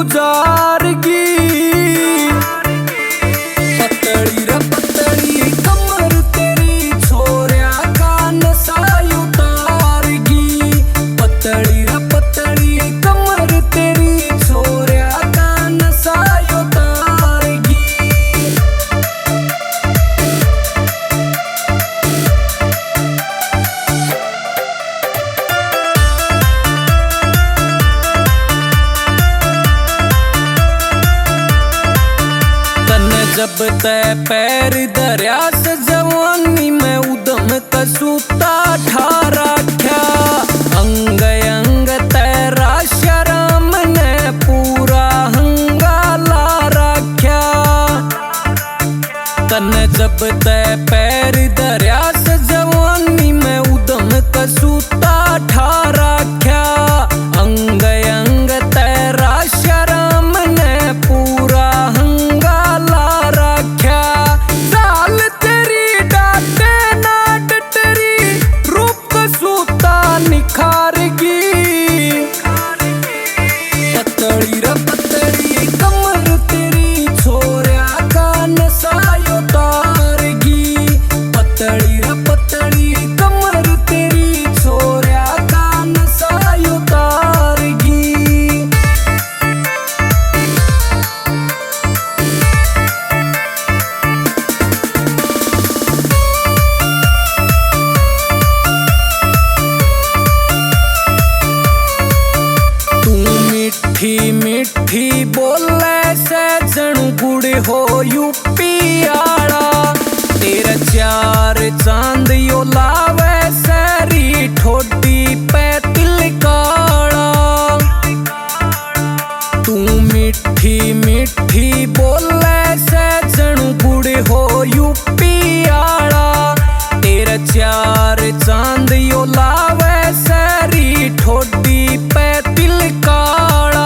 गुजारगी। पतली रे पतली कमर तेरी छोरिया का नशा उतारगी। पतली रे पतली कमर तेरी छोरिया का नशा उतारगी। जब तय पैर दरिया से जवानी में उदम कसूता ठारा क्या। अंग अंग तेरा शराम ने पूरा हंगाला रख्या। तन जब तय पैर दरिया से जवानी में उदम कसूता ठारा क्या। अंग अंग तेरा शराम ने पूरा पतली रे पतली कमर तेरी छोरिया का नशा उतारगी। पतली रे पतली कमर तेरी छोरिया का नशा उतारगी। मीठी मीठी बोले से जणु गुड़ हो यूपी आला। तेरा चार चांद यो लावे सरी ठोडी पे तिल काला। तू मीठी मीठी बोले से जणु गुड़ हो यूपी आला। तेरा चार चांद यो लावे सरी ठोडी पे तिल काला।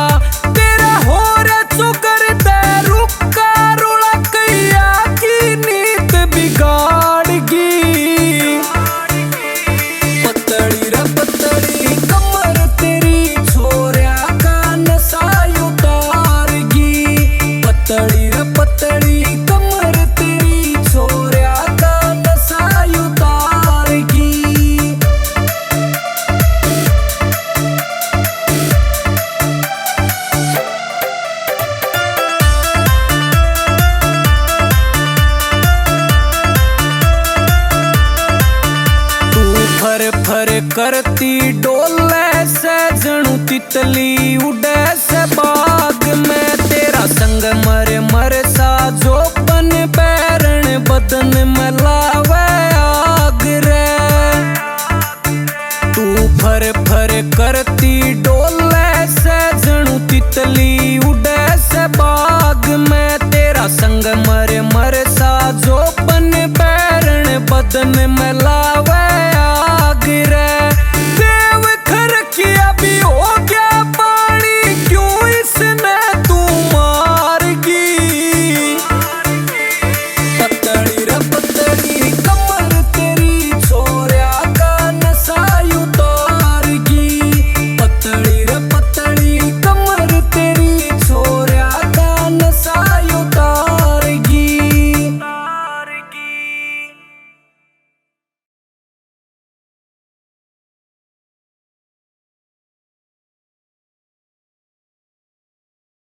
फर फर करती डोले से जणु तितली उड़े से बाहर।